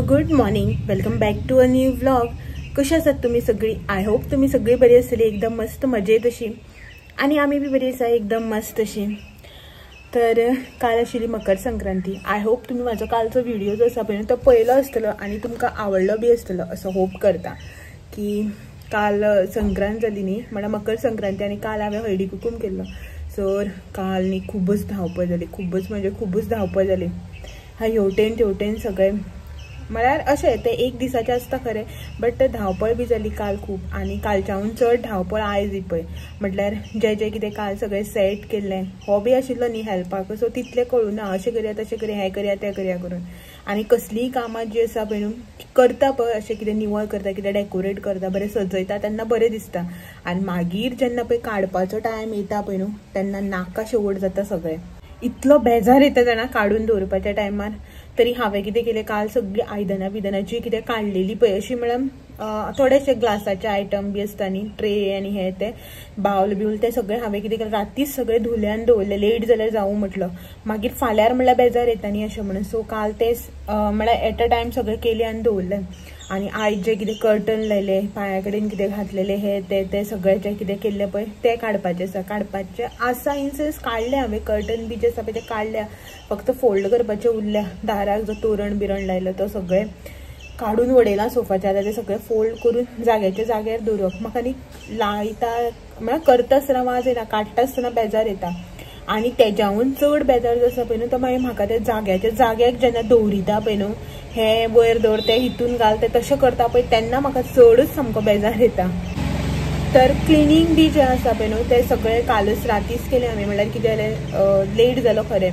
Good morning, welcome back to a new vlog. कशा आसात तुम्ही सगळी? आय होप तुम्ही सगळी बरी आसतली, एकदम मस्त मजेत अशी. आणि आम्ही बी बरी आसा, एकदम मस्त अशी. तर काल आशिल्ली मकर संक्रांती. आय होप तुम्ही माझा कालचो व्हिडिओ जो आसा पळय तो पळयलो आसतलो आणि तुमकां आवडलो बी आसतलो असं होप करता. की काल संक्रांत जाली न्ही, म्हळ्यार मकर संक्रांती, आणि काल हांवें हळदी कुकूम केल्लो. सो काल न्ही खूबच धांवपळ जाली, खूबच म्हणजे खूबच धांवपळ जाली. हेवटेन तेवटेन सगळे, म्हळ्यार अशें ते एक दिसाचें आसता खरें, बट धांवपळ बी जाली काल खूब. आनी कालच्याहून चड धांवपळ आयज पळय, म्हटल्यार जें कितें काल सगळें सेट केल्लें, हो बी आशिल्लो न्ही हेल्पाक, सो तितलें कळुना अशें करया तशें करया हें करया तें करया करून. आनी कसलीय कामां जी आसा पळय न्हू करता पळय, अशें कितें निवळ करता, कितें डेकोरेट करता, बरें सजयता तेन्ना बरें दिसता. आनी मागीर जेन्ना पळय काडपाचो टायम येता पळय न्हू, तेन्ना नाका शेवट जाता सगळें. इतलो बेजार येता जाणा काडून दवरपाच्या टायमार. तरी हांवें कितें केलें, काल सगळीं आयदनां बिदनां जी कितें काडलेली पळय अशी, म्हळ्यार थोडेशे ग्लासाचे आयटम बी आसता न्ही, ट्रे आनी हे ते बावल बिवल, ते सगळे हांवें कितें केलें, रातीच सगळे धुल्यान दवरले. लेट जाल्यार जावं म्हटलं, मागीर फाल्यार म्हणल्यार बेजार येता न्ही अशें म्हणून. सो काल तेच म्हळ्यार एट अ टायम सगळें केलें आनी दवरलें. आनी आयज जे कितें कर्टन लायले, पांया कडेन कितें घातलेले हे ते सगळें जें कितें केल्लें पळय तें काडपाचें आसा. काडपाचें आसा इन सेन्स काडलें हांवें, कर्टन बी जे आसा पळय ते काडल्या, फक्त फोल्ड करपाचें उरल्या. दाराक जो तोरण बिरण लायलो तो सगळें काडून उडयलां सोफाचेर. आतां ते सगळें फोल्ड करून जाग्याच्या जाग्यार दवरप. म्हाका न्ही लायता म्हळ्यार करता आसतना वाज येता, काडटा आसतना बेजार येता. आनी तेज्याहून चड बेजार जो आसा पळय न्हू तो मागीर म्हाका ते जाग्याच्या जाग्याक जेन्ना दवरिता पळय न्हू, हे वयर दवर ते हितून घाल ते तशें करता पळय, तेन्ना म्हाका चडच सामको बेजार येता. तर क्लिनींग बी जें आसा पळय न्हू तें सगळें कालच रातीच केलें हांवें. म्हळ्यार कितें जालें, लेट जालो खरें.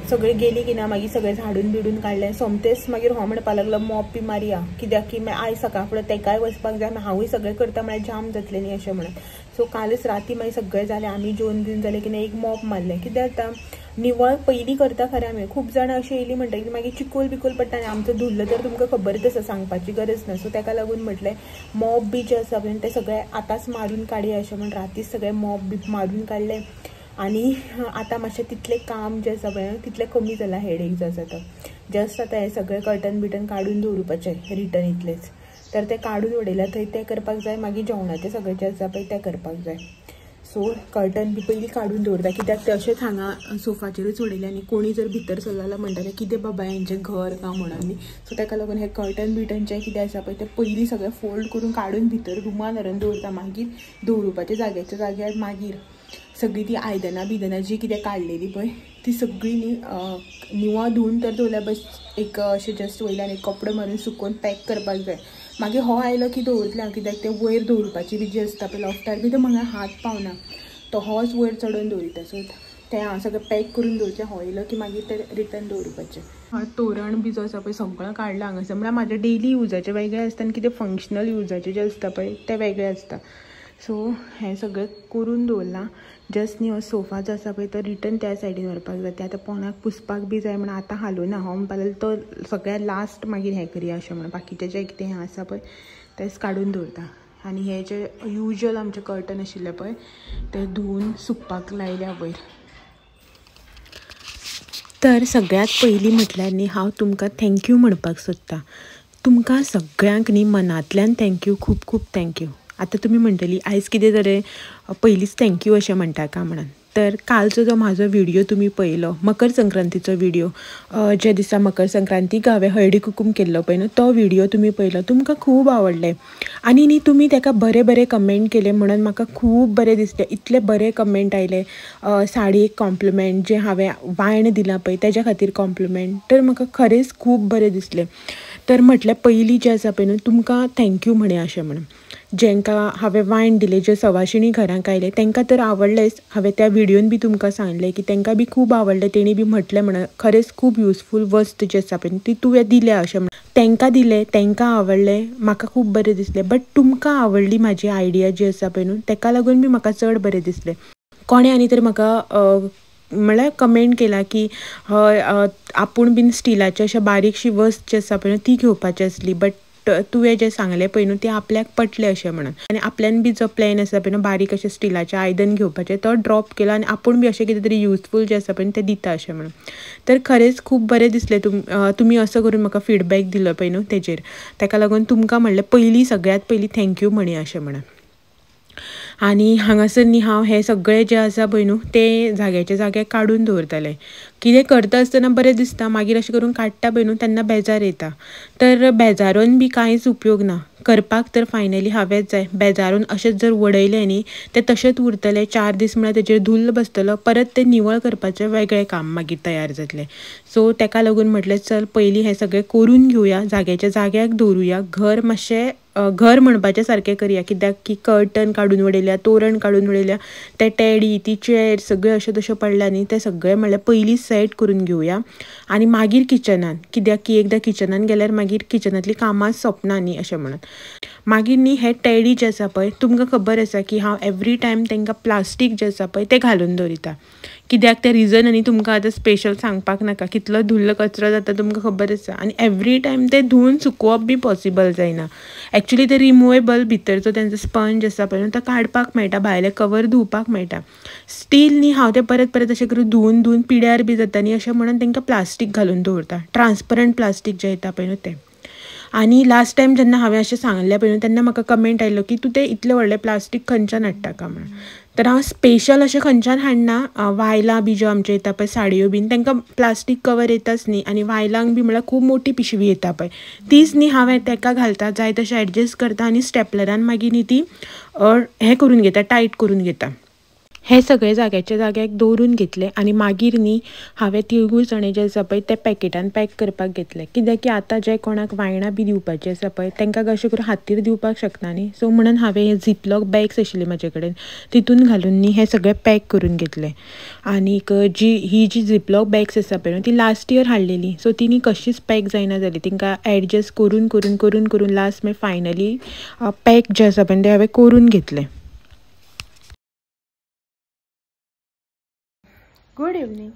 सगळीं गेली की ना, मागीर सगळें झाडून बिडून काडलें. सोमतेच मागीर हो म्हणपाक लागलो मॉप बी मारया, कित्याक की आयज सकाळ फुडें तेकाय वचपाक जाय, हांवूय सगळें करता म्हळ्यार जाम जातलें न्ही अशें म्हणून. सो कालच राती मागीर सगळें जालें, आमी जेवन बीन जालें की ना एक मॉप मारलें. कित्याक जाता निवळ पयलीं करता खरें आमी. खूब जाणां अशीं येयलीं म्हणटकीर मागीर चिकोल बिकोल पडटा, आनी आमचो धुल्लो तर तुमकां खबरच आसा, सांगपाची गरज ना. सो ताका लागून म्हटलें मॉप बी जें आसा पळय तें सगळें आतांच मारून काडया अशें म्हणून रातीच सगळें मॉप बी मारून काडलें. आनी आतां मातशें तितलें काम जें आसा पळय तितलें कमी जालां, हेडेक जो आसा तो. जस्ट आतां हें सगळें कर्टन बिटन काडून दवरपाचें रिटर्न इतलेंच. तर तें काडून उडयलां थंय, तें करपाक जाय. मागीर जेवणाचें सगळें जें आसा पळय तें करपाक जाय. सो कर्टन बी पयलीं काडून दवरता, कित्याक ते अशेंच हांगा सोफाचेरूच उडयलें आनी कोणी जर भितर सरलो जाल्यार म्हणटाले कितें बाबा हेंचें घर काय म्हणून न्ही. सो ताका लागून हे कर्टन बिटन जें कितें आसा पळय तें पयलीं सगळें फोल्ड करून काडून भितर रुमान व्हरून दवरता. मागीर दवरुपाच्या जाग्याच्या जाग्यार मागीर सगळीं ती आयदनां बिदनां जी कितें काडलेली पळय ती सगळीं न्ही निवळ धुवन तर दवरल्या, बस एक अशें जस्ट वयल्यान एक कपडो मारून सुकोवन पॅक करपाक जाय. मागीर हो आयलो की दवरतलें हांव, कित्याक ते वयर दवरपाची बी जी आसता पळय लॉफ्टार बी, तो म्हाका हात पावना, तो होच वयर चडोवन दवरिता. सो तें हांव सगळें पॅक करून दवरचें. हो येयलो की मागीर ते रिटर्न दवरपाचें. तोरण बी जो आसा पळय सगळं काडलां हांगासर. म्हळ्यार म्हाजे डेली युजाचे वेगळे आसता आनी कितें फंक्शनल युजाचे जे आसता पळय ते वेगळे आसता. सो हें सगळें करून दवरलां. जस्ट न्ही हो सोफा जो आसा पळय तो रिटर्न त्या सायडीन व्हरपाक जाय. ते आतां पोंदाक पुसपाक बी जाय म्हणून आतां हालोवना. हो म्हणपाक लागलो तो सगळ्यात लास्ट मागीर हें करया अशें म्हणून. बाकीचें जें कितें हें आसा पळय तेंच काडून दवरता. आनी हे जे युजल आमचे कर्टन आशिल्ले पळय ते धुवन सुकपाक लायल्या वयर. तर सगळ्यात पयलीं म्हटल्यार न्ही हांव तुमकां थँक्यू म्हणपाक सोदतां. तुमकां सगळ्यांक न्ही मनांतल्यान थँक्यू, खूब खूब थँक्यू. आतां तुमी म्हणटली आयज कितें जालें, पयलींच थँक्यू अशें म्हणटा काय म्हणून. तर कालचो जो म्हाजो व्हिडिओ तुमी पळयलो, मकर संक्रांतीचो व्हिडिओ, ज्या दिसा मकर संक्रांतीक हांवें हळदी कुकूम केल्लो पळय न्हू तो व्हिडिओ तुमी पळयलो, तुमकां खूब आवडलें. आनी न्ही तुमी ताका बरें बरें कमेंट केलें म्हणून म्हाका खूब बरें दिसलें. इतले बरे कमेंट आयले. साडयेक कॉम्प्लिमेंट, जें हांवें वायन दिलां पळय तेज्या खातीर कॉम्प्लिमेंट, तर म्हाका खरेंच खूब बरें दिसलें. तर म्हटल्यार पयलीं जें आसा पळय न्हू तुमकां थँक्यू म्हणया अशें म्हणून. जेंकां हांवें वायन दिलें, जे सवाशिणी घरांक आयले तांकां तर आवडलेंच. हांवें त्या व्हिडिओन बी तुमकां सांगलें की तांकां बी खूब आवडलें. तेणी बी म्हटलें म्हणून खरेंच खूब युजफूल वस्त जी आसा पळय ती तुवें दिल्या अशें म्हणून. तांकां दिलें, तांकां आवडलें, म्हाका खूब बरें दिसलें. बट तुमकां आवडली म्हाजी आयडिया जी आसा पळय न्हू ताका लागून बी म्हाका चड बरें दिसलें. कोणे आनी तर म्हाका म्हळ्यार कमेंट केला की आपूण बीन स्टिलाची अशें बारीकशी वस्त जी आसा पळय ती घेवपाची आसली, बट तुवें जें सांगलें पळय न्हू तें आपल्याक पटलें अशें म्हणून. आनी आपल्यान बी जो प्लॅन आसा पळय न्हू बारीक अशें स्टिलाचें आयदन घेवपाचें तो ड्रॉप केलो आनी आपूण बी अशें कितें तरी युजफूल जें आसा पळय न्हू तें दिता अशें म्हणून. तर खरेंच खूब बरें दिसलें तुमी असो करून म्हाका फीडबॅक दिलो पळय न्हू तेजेर. ताका लागून तुमकां म्हणलें सगळ्यात पयलीं थँक्यू म्हणया अशें म्हणून. आनी हांगासर न्ही हांव हें सगळें जें आसा पळय न्हू तें जाग्याचे जाग्यार काडून दवरतलें. कितें करता आसतना बरें दिसता, मागीर अशें करून काडटा पळय न्हू तेन्ना बेजार येता. तर बेजारून बी कांयच उपयोग ना. करपाक तर फायनली हांवेंच जाय. बेजारून अशेंच जर वडयलें न्ही तें तशेंच उरतलें. 4 दीस म्हळ्यार तेजेर धुल्ल बसतलो. परत तें निवळ करपाचें वेगळें काम मागीर तयार जातलें. सो ताका लागून म्हटलें चल पयलीं हें सगळें करून घेवया, जाग्याच्या जाग्याक दवरुया. घर मातशें घर म्हणपाचें सारकें करया. कित्याक की कर्टन काडून उडयल्या, तोरण काडून उडयल्या, ते टेडी ती चेअर सगळ्यो अश्यो तश्यो पडल्या न्ही तें सगळें म्हणल्यार पयलीं सेट करून घेवया. आनी मागीर किचनान, कित्याक की एकदां किचनान गेल्यार मागीर किचनांतलीं कामां सोंपना न्ही अशें म्हणून. मागीर न्ही हे टेडी जे आसा पळय तुमकां खबर आसा की हांव एवरी टायम तांकां प्लास्टीक जें आसा पळय तें घालून दवरिता. कित्याक तें रिजन आनी तुमकां आतां स्पेशल सांगपाक नाका. कितलो धुल्ल कचरो जाता तुमकां खबर आसा. आनी एवरी टायम तें धुवन सुकोवप बी पॉसिबल जायना. एक्चुली ते रिमुवेबल भितरचो तेंचो स्पंज आसा पळय न्हू तो काडपाक मेळटा, भायले कवर धुवपाक मेळटा. स्टील न्ही हांव तें परत अशें करून धुवन पिड्यार बी जाता न्ही अशें म्हणून तांकां प्लास्टीक घालून दवरता. ट्रान्सपरंट प्लास्टीक जें येता पळय न्हू तें. आनी लास्ट टायम जेन्ना हांवें अशें सांगलें पळय न्हू तेन्ना म्हाका कमेंट आयलो की तूं तें इतलें व्हडलें प्लास्टीक खंयच्यान हाडटा काय म्हणून. तर हांव स्पेशल अशें खंयच्यान हाडना. वायलां बी ज्यो आमच्यो येता पळय साडयो बीन तांकां प्लास्टीक कवर येताच न्ही. आनी वायलांक बी म्हळ्यार खूब मोठी पिशवी येता पळय तीच न्ही हांवें ताका घालता, जाय तशें एडजस्ट करता आनी स्टेपलरान मागीर न्ही ती हें करून घेता, टायट करून घेता. हे सगळे जाग्याच्या जाग्याक दवरून घेतले आनी मागीर न्ही हांवें तिळगूळ चणे जे आसा पळय ते पॅकेटान पॅक करपाक घेतले. कित्याक की आतां जे कोणाक वायणां बी दिवपाचीं आसा पळय तांकां अशें करून हातीर दिवपाक शकना न्ही. सो म्हणून हांवें हे झिपलॉक बॅग्स आशिल्ले म्हाजे कडेन तितून घालून न्ही हे सगळे पॅक करून घेतले. आनीक ही जी झिपलॉक बॅग्स आसा पळय ती लास्ट इयर हाडलेली. सो ती न्ही कशीच पॅक जायना जाली. तिंकां एडजस्ट करून लास्ट मागीर फायनली पॅक जे आसा पळय ते हांवें करून घेतले. Good evening.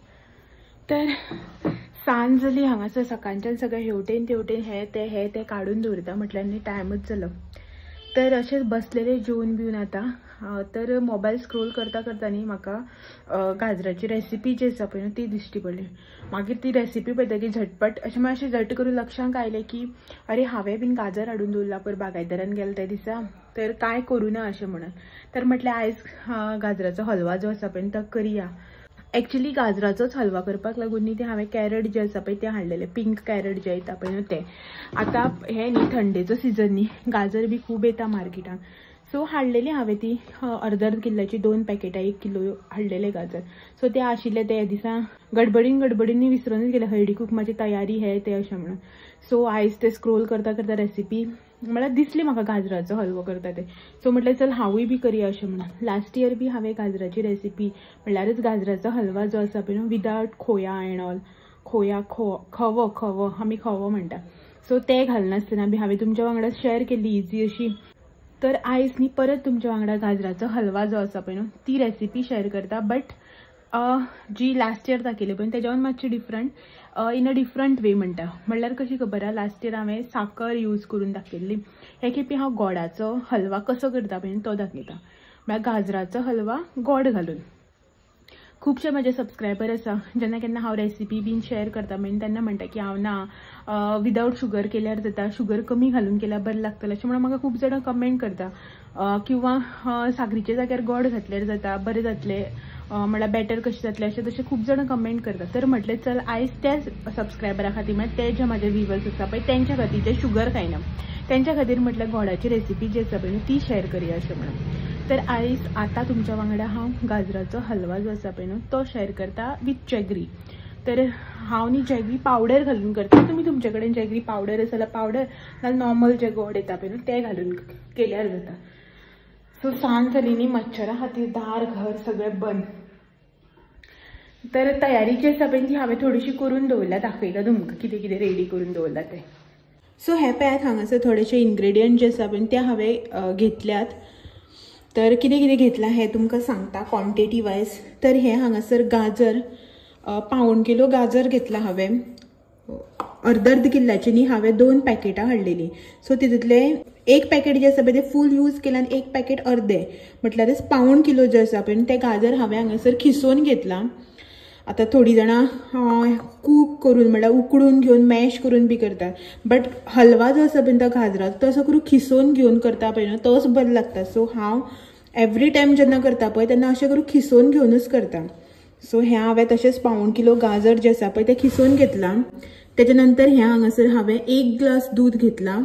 तर सांज जाली हांगासर सकाळच्यान सगळें हेवटेन तेवटेन हे ते काडून दवरता म्हटल्यार न्ही टायमूच जालो. तर अशेंच बसलेले जेवन बिवन आतां. तर मोबायल स्क्रोल करता न्ही म्हाका गाजराची रेसिपी जी आसा पळय ती दिश्टी पडली. मागीर ती रेसिपी पळयतकीर झटपट अशें झट करून लक्षांक आयलें की अरे हांवें बीन गाजर हाडून दवरला पळय बागायदारान गेले त्या दिसा, तर कांय करूं ना अशें म्हणून. तर म्हटलें आयज गाजराचो हलवा जो आसा पळय तो करया. एक्चुअली गाजराचोच हलवा करपाक लागून न्ही ते हांवें कॅरट जे आसा पळय ते हाडलेले, पिंक कॅरट जे येता पळय न्हू ते. आतां हे न्ही थंडेचो सिजन न्ही, गाजर बी खूब येता मार्केटान. सो हाडलेली हांवें ती अर्द किल्ल्याची 2 पॅकेटां 1 किलो हाडलेले गाजर. सो ते आशिल्ले ते दिसा गडबडीन न्ही विसरूनच गेले हळदी कुकुमाची तयारी हे ते अशें म्हणून. सो आयज ते स्क्रोल करता रेसिपी म्हळ्यार दिसली म्हाका गाजराचो हलवो करता ते. सो म्हटलें चल हांवूय बी करया अशें म्हणून. लास्ट इयर बी हांवें गाजराची रेसिपी म्हणल्यारच गाजराचो हलवा जो आसा पळय न्हू विदाउट खोया एंड ऑल, खवो आमी खवो म्हणटा. सो ते घालनासतना बी हांवें तुमच्या वांगडा शेअर केल्ली इजी अशी. तर आयज न्ही परत तुमच्या वांगडा गाजराचो हलवा जो आसा पळय न्हू ती रेसिपी शेअर करता. बट जी लास्ट इयर दाखयली पळय तेज्यावन मातशी डिफरंट, इन अ डिफरंट वे म्हणटा. म्हणल्यार कशी खबर आहा, लास्ट इयर हांवें साखर यूज करून दाखयल्ली. हे खेपी हांव गोडाचो हलवा कसो करता पळय तो दाखयता. म्हळ्यार गाजराचो हलवा गोड घालून. खुबशे म्हजे सबस्क्रायबर आसा जेन्ना केन्ना हांव रेसिपी बीन शेअर करता पळय तेन्ना म्हणटा की हांव ना विदाउट शुगर केल्यार जाता, शुगर कमी घालून केल्यार बरें लागतलें अशें म्हणून म्हाका खूब जाणां कमेंट करता. किंवा साखरीच्या जाग्यार गोड घातल्यार जाता बरें जातलें, म्हळ्यार बॅटर कशें जातलें अशें तशें खूब जाणां कमेंट करता. तर म्हटलें चल आयज त्याच सबस्क्रायबरा खातीर म्हळ्यार ते जे म्हाजे व्हिवर्स आसा पळय तेंच्या खातीर जे शुगर खायना तेंच्या खातीर म्हटल्यार गोडाची रेसिपी जी आसा पळय ती शेअर करया अशें म्हणून. तर आयज आतां तुमच्या वांगडा हांव गाजराचो हलवा जो आसा पळय न्हू तो शेअर करता विथ जॅगरी. तर हांव न्ही जॅगरी पावडर घालून करता. तुमी तुमचे कडेन जॅगरी पावडर आसा जाल्यार पावडर, नाल्यार नॉर्मल जे गोड येता पळय न्हू ते घालून केल्यार जाता. सो सांज जाली न्ही मच्छरां खातीर दार घर सगळें बंद. तर तयारी जी आसा पळय ती हांवें थोडीशी करून दवरल्या, दाखयता तुमकां कितें कितें रेडी करून दवरला तें. सो हे पळयात हांगासर थोडेशे इन्ग्रेडियंट जे आसा पळय ते हांवें घेतल्यात. तर कितें कितें घेतलां हें तुमकां सांगता क्वॉन्टिटी वायज. तर हे हांगासर गाजर 1.5 किलो गाजर घेतला हांवें. अर्द किल्ल्याची न्ही हांवें 2 पॅकेटां हाडलेलीं. सो तितूंतले एक पॅकेट जे आसा पळय ते फूल यूज केलें आनी एक पॅकेट अर्दे म्हटल्यारच पावण किलो जे आसा पळय ते गाजर हांवें हांगासर खिसून घेतलां. आता थोडी जाणां कूक करून म्हळ्यार उकडून घेवन मॅश करून बी करतात, बट हलवा जो आसा पळय तो गाजराचो तो असो करून खिसून घेवन करता पळय न्हू तोच बरो लागता. सो हांव एवरी टायम जेन्ना करता पळय तेन्ना अशें करून खिसून घेवनूच करता. सो हें हांवें तशेंच पावण किलो गाजर जे आसा पळय ते खिसून घेतलां. तेच्या नंतर हें हांगासर हांवें 1 ग्लास दूध घेतलां.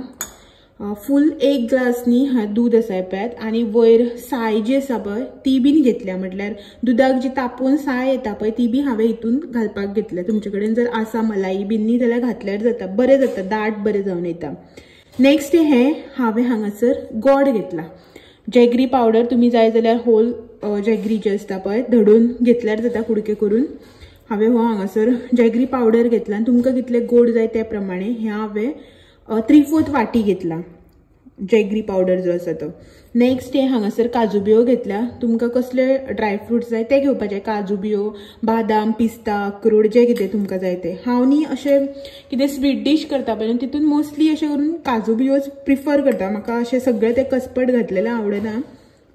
फूल 1 ग्लास न्ही दूध आसा पळय आनी वयर साय जी आसा पळय ती बीन घेतल्या. म्हटल्यार दुधाक जी तापोवन साय येता पळय ती बी हांवें हितून घालपाक घेतल्या. तुमचे कडेन जर आसा मलाई बीन न्ही जाल्यार घातल्यार जाता, बरें जाता, दाट बरें जावन येता. नेक्स्ट हें हांवें हांगासर गोड घेतला. जॅगरी पावडर तुमी जाय जाल्यार होल जॅगरी जे आसता पळय धडून घेतल्यार जाता कुडके करून. हांवें हो हांगासर जॅगरी पावडर घेतला आनी तुमकां कितले गोड जाय त्या प्रमाणे हें हांवें 3/4 वाटी घेतला जॅगरी पावडर जो आसा तो. नेक्स्ट हें हांगासर काजू बियो घेतल्या. तुमकां कसले ड्रायफ्रुट्स जाय ते घेवपाचे, काजू बियो, बादाम, पिस्ता, अक्रोड जे कितें तुमकां जाय ते. हांव न्ही अशें कितें स्वीट डीश करता पळय तितून मोस्टली अशें करून काजू बियोज प्रिफर करता. म्हाका अशें सगळें तें कसपट घातलेलें आवडना.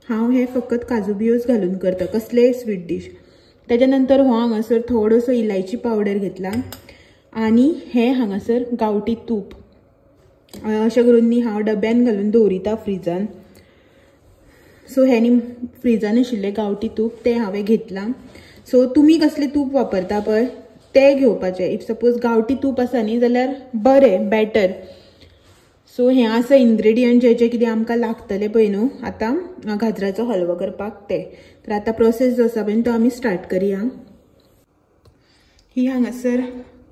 हांव हे फकत काजू बियोज घालून करता कसलेय स्वीट डीश. तेच्या नंतर हो हांगासर थोडोसो इलायची पावडर घेतला आनी हें हांगासर गांवठी तूप अशें करून न्ही हांव डब्यान घालून दवरिता फ्रिजान. सो हें न्ही फ्रिजान आशिल्लें गांवठी तूप तें हांवें घेतलां. सो तुमी कसलें तूप वापरता पळय तें घेवपाचें. इफ सपोज गांवठी तूप आसा न्ही जाल्यार बरें, बेटर. सो हें आसा इन्ग्रेडियंट जे कितें आमकां लागतले पळय न्हू आतां गाजराचो हलवो करपाक ते. तर आतां प्रोसेस जो आसा पळय तो आमी स्टार्ट करया. ही हांगासर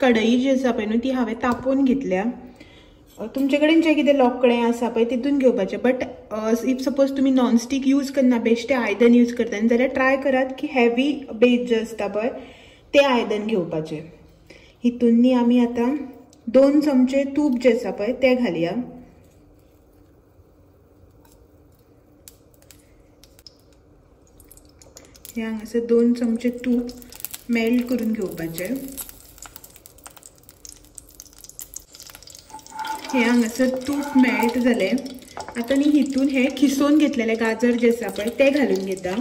कढई जी आसा पळय न्हू ती हांवें तापोवन घेतल्या. तुमचे कडेन जें कितें लोकडें आसा पळय तितून घेवपाचें. बट इफ सपोज तुमी नॉनस्टीक यूज करना बेश्टें आयदन यूज करता जाल्यार ट्राय करात की हेवी बेस जे आसता पळय तें आयदन घेवपाचें. हितून न्ही आमी आतां 2 चमचे तूप जे आसा पळय ते घालया. हे हांगासर 2 चमचे तूप मेल्ट करून घेवपाचें. हे हांगासर तूप मेल्ट जालें. आतां न्ही हितून हे खिसून घेतलेले गाजर जे आसा पळय ते घालून घेता.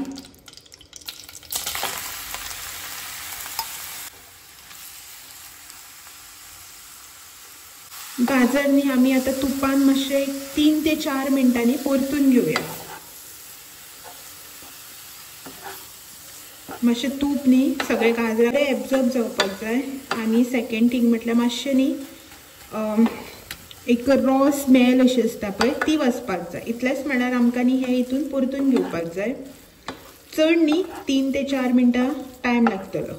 गाजर न्ही आमी आतां तुपान मातशें 3 ते 4 मिनटांनी परतून घेवया. मातशें तूप न्ही सगळे गाजर एब्जॉर्ब जावपाक जाय. आनी सेकंड थिंग म्हटल्यार मातशें न्ही एक रॉ स्मेल अशी आसता पळय ती वचपाक जाय. इतलेंच म्हळ्यार आमकां न्ही हें हितून परतून घेवपाक जाय. चड न्ही 3 ते 4 मिनटां टायम लागतलो.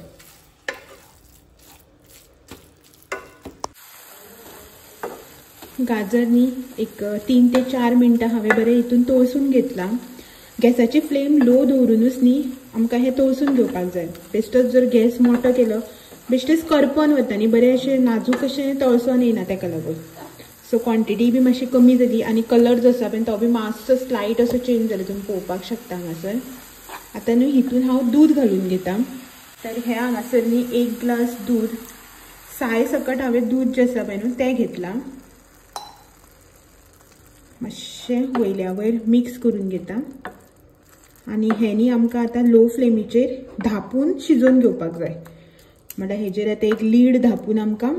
गाजर न्ही एक 3 ते 4 मिनटां हांवें बरें हितून तळसून घेतलां. गॅसाची फ्लेम लो दवरूनच न्ही आमकां हें तळसून घेवपाक जाय. बेश्टोच जर गॅस मोठो केलो बेश्टेच करपोन वता न्ही, बरें अशें नाजूक अशें तळसोन येना ताका लागून. सो क्वॉन्टिटी बी मातशी कमी जाली आनी कलर जो आसा पळय तो बी मातसो स्लायट असो चेंज जालो तुमी पळोवपाक शकता हांगासर. आतां न्ही हितून हांव दूध घालून घेता. तर हें हांगासर न्ही 1 ग्लास दूध साय सकट हांवें दूध जें आसा पळय न्हू तें घेतलां. मातशें वयल्या वयर मिक्स करून घेता आनी हें न्ही आमकां आतां लो फ्लेमीचेर धापून शिजोवन घेवपाक जाय. म्हळ्यार हेजेर आतां एक लीड धापून आमकां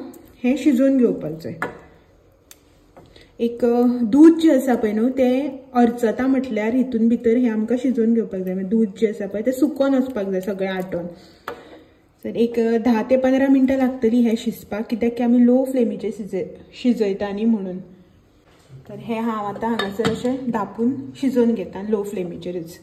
हें शिजोवन घेवपाक जाय. एक दूध जें आसा पळय न्हू तें अर्चता म्हटल्यार हितून भितर हें आमकां शिजोवन घेवपाक जाय. दूध जें आसा पळय तें सुकोन वचपाक जाय सगळें आटोन. तर एक 10 ते 15 मिनटां लागतलीं हें शिजपाक, कित्याक की आमी लो फ्लेमीचेर शिजयता न्ही म्हणून. तर हें हांव आतां हांगासर अशें धापून शिजोवन घेता लो फ्लेमीचेरच.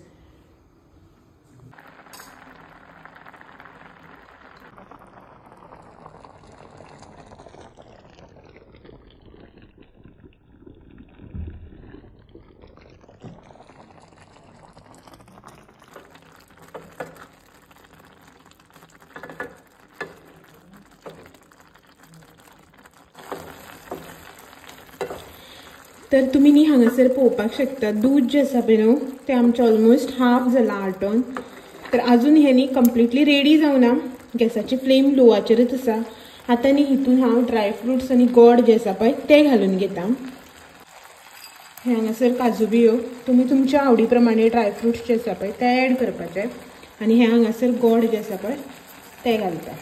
तर तुमी न्ही हांगासर पळोवपाक शकता दूध जें आसा पळय न्हू तें आमचें ऑलमोस्ट हाफ जालां आटोन. तर आजून हें न्ही कंप्लिटली रेडी जावना. गॅसाची फ्लेम लोवाचेरच आसा आता न्ही हितून हांव ड्रायफ्रुट्स आनी गोड जे आसा पळय ते घालून घेता. हांगासर काजू बियो तुमी तुमच्या आवडी प्रमाणे ड्रायफ्रुट्स जे आसा पळय ते ऍड करपाचे आनी हे हांगासर गोड जे आसा पळय ते घालता.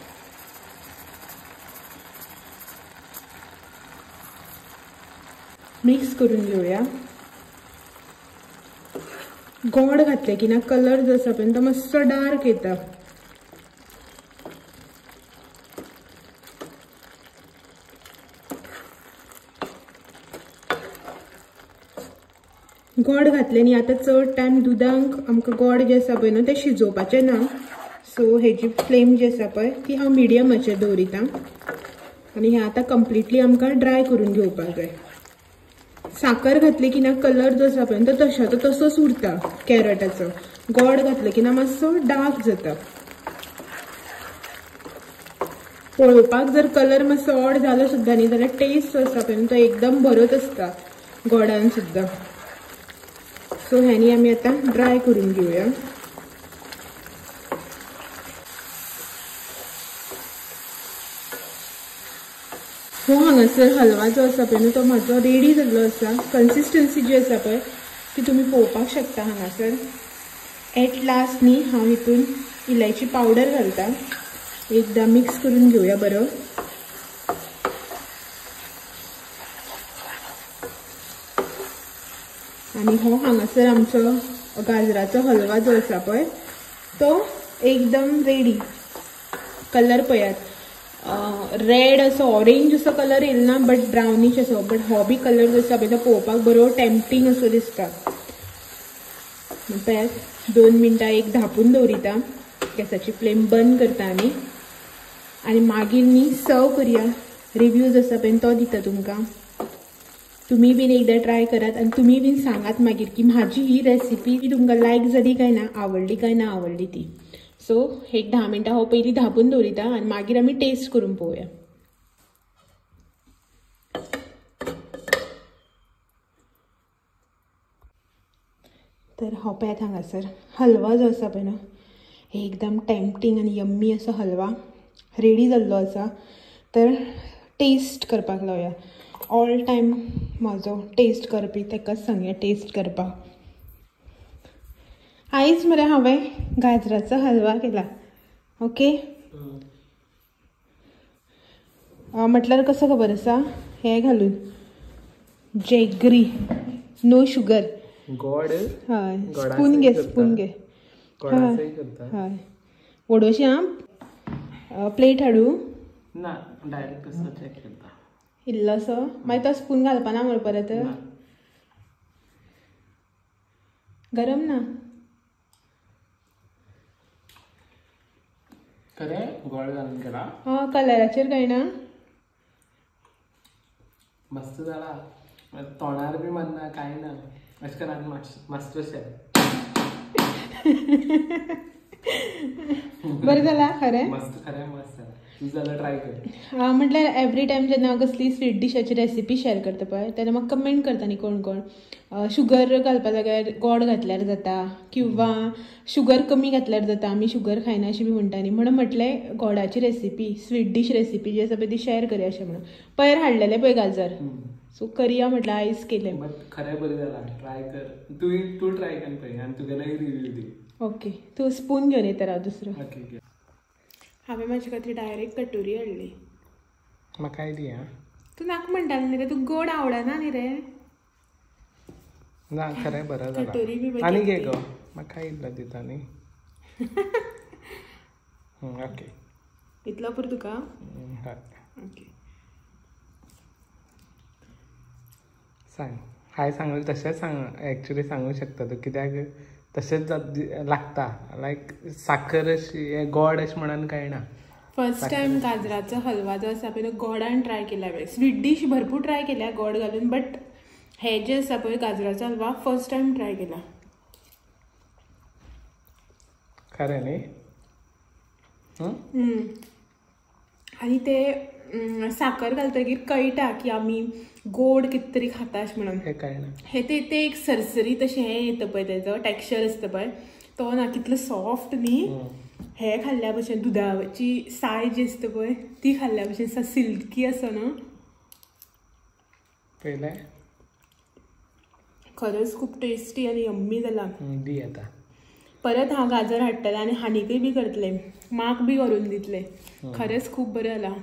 मिक्स करून घेऊया. गोड घातले की ना कलर जो आसा पळय तो मातसो डार्क येता. गोड घातले न्ही आता चड टायम दुदांक आमकां गोड जे आसा पळय न्हू ते शिजोवपाचे ना. सो हेजी फ्लेम जी आसा पळय ती हांव मिडियमाचेर दवरिता आनी हे आता कंप्लिटली आमकां ड्राय करून घेवपाक जाय. साखर घातली की ना कलर जो आसा पळय तो तशाचो तसोच उरता कॅरटाचो. गोड घातले की ना मातसो डार्क जाता. पळोवपाक जर कलर मातसो ऑड जालो सुद्दां न्ही जाल्यार टेस्ट जो आसा पळय तो एकदम बरोच आसता गोडान सुद्दां. सो ह्यानी आमी आता ड्राय करून घेऊया. हो हांगासर हलवा जो आसा पळय न्हू तो म्हाजो रेडी जाल्लो आसा. कन्सिस्टन्सी जी आसा पळय ती तुमी पळोवपाक शकता हांगासर. एट लास्ट न्ही हांव हितून इलायची पावडर घालता. एकदां मिक्स करून घेवया बरो. आनी हो हांगासर आमचो गाजराचो हलवा जो आसा पळय तो एकदम रेडी. कलर पळयात रेड असो ऑरेंज असो कलर येयलो ना बट ब्राउनिश असो. बट हो बी कलर जो आसा पळय तो पळोवपाक बरो टेम्पटिंग असो दिसता. पळयात 2 मिनटां एक धापून दवरिता. गॅसाची फ्लेम बंद करता आनी मागीर न्ही सर्व करया. रिव्ह्यूज आसा पळय तो दिता तुमकां. तुम्ही बीन एकदा ट्राय करात आनी तुम्ही बीन सांगात मागीर की म्हाजी ही रेसिपी तुमकां लायक जाली काय ना, आवडली काय ना आवडली ती. सो एक 10 मिनटां हांव पयलीं धांपून दवरिता आनी मागीर आमी टेस्ट करून पळोवया. तर हो पळयात हांगासर हलवा जो आसा पळय न्हू एकदम टेम्पटिंग आनी यम्मी असो हलवा रेडी जाल्लो आसा. तर टेस्ट करपाक लावया. ऑल टायम म्हाजो टेस्ट करपी ताकाच सांगया टेस्ट करपाक. आयज मरे हांवें गाजराचो हलवा केला. ओके म्हटल्यार कसो खबर आसा हे घालून जॅगरी नो शुगर. गोड हय स्पून घे स्पून घे. हय वडोशी आं प्लेट हाडू ना डायरेक्ट कसो चेक करता इल्लोसो. मागीर तो स्पून घालपाना मरे परत. गरम ना खरें गोड घालून केला. कलराचेर काय ना मस्त जाला. तोंडार बी मारना कांय ना. अशें करून मास्टर शेफ. बरें जाला खरें. मस्त खरें मस्त जाला. तूं जाल्यार ट्राय कर. म्हटल्यार एवरी टायम जेन्ना हांव कसली स्वीट डिशाची रेसिपी शेअर करता पळय तेन्ना म्हाका कमेंट करता न्ही कोण कोण शुगर घालपा जाग्यार गोड घातल्यार जाता किंवा शुगर कमी घातल्यार जाता. आमी शुगर खायना अशें बी म्हणटा न्ही. म्हणून म्हटलें गोडाची रेसिपी स्वीट डीश रेसिपी जी आसा पळय ती शेअर करया अशें म्हणून. पयर हाडलेलें पळय गाजर सो करया म्हटल्यार आयज केलें. बट खरें बरें जालां. ट्राय कर. तूं ट्राय कर पळय आनी तुगेलोय रिव्ह्यू दी. ओके तूं स्पून घेवन येता राव दुसरो. ओके हांवें म्हाजे खातीर डायरेक्ट कटोरी हाडली. म्हाकाय दी आं. तूं नाका म्हणटाली न्ही रे तूं गोड आवडना न्ही रे. ना खरें बरें जालां. कटोरी बी आनी घे गो म्हाकाय इल्लो दिता न्ही. ओके इतलो पुरो तुका. हय ओके सांग. हांवें सांगलें तशेंच सांग. एक्चुली सांगूंक शकता तूं कित्याक तशेंच लागता. लायक साखर अशी गोड अशें म्हणून कांय ना. फर्स्ट टायम गाजराचो हलवा जो आसा पळय तो गोडान ट्राय केला. स्वीट डीश भरपूर ट्राय केल्या गोड घालून बट हे जे आसा पळय गाजराचो हलवा फर्स्ट टायम ट्राय केला. खरें न्ही. आनी ते साखर घालतकीर कळटा की आमी गोड कितें तरी खाता अशें म्हणून. हें कळना. हे ते एक सरसरीत अशें हें येता पळय तेजो टेक्स्चर आसता पळय तो ना. कितलो सॉफ्ट न्ही हे खाल्ल्या भशेन दुधाची साय जी असते पळय ती खाल्ल्या भशेन सा सिल्की असं ना पहिले खरंच खूप टेस्टी आणि यम्मी झाला. दी आता परत हांव गाजर हाडटलें आनी हानीकय बी करतलें, माक बी करून दितलें. खरेंच खूप बरें जाला.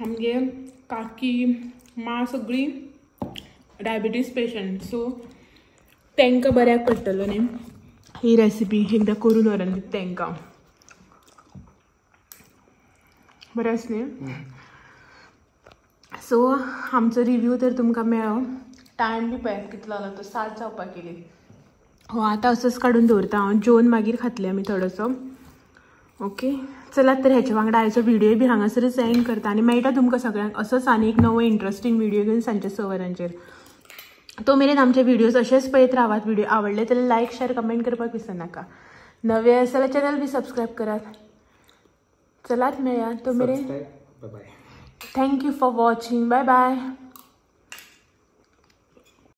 आमगे काकी मां सगळी डायबिटीज पेशंट, सो तांकां बऱ्याक पडटलो न्ही ही रेसिपी एकदां करून व्हरून दिता तांकां. बरें आसलें. सो आमचो रिव्यू तर तुमकां मेळ्ळो. टायम बी पळय कितलो जाला तो 7 जावपाक येयली. हो आतां असोच काडून दवरता हांव, जेवन मागीर खातलें आमी थोडोसो. ओके चलात तर हेच्या वांगडा आयचो व्हिडिओ बी हांगासरच एंड करता आनी मेळटा तुमकां सगळ्यांक असोच आनी एक नवो इंट्रस्टींग व्हिडिओ घेवन सांजचे 6 वरांचेर. तो मेरेन आमचे व्हिडिओज अशेच पळयत रावात. व्हिडिओ आवडले जाल्यार लायक शेअर कमेंट करपाक विसरनाका. नवे आसा जाल्यार चॅनल बी सबस्क्रायब करात. चलात मेळया तो मेरेन. Thank you for watching. Bye bye.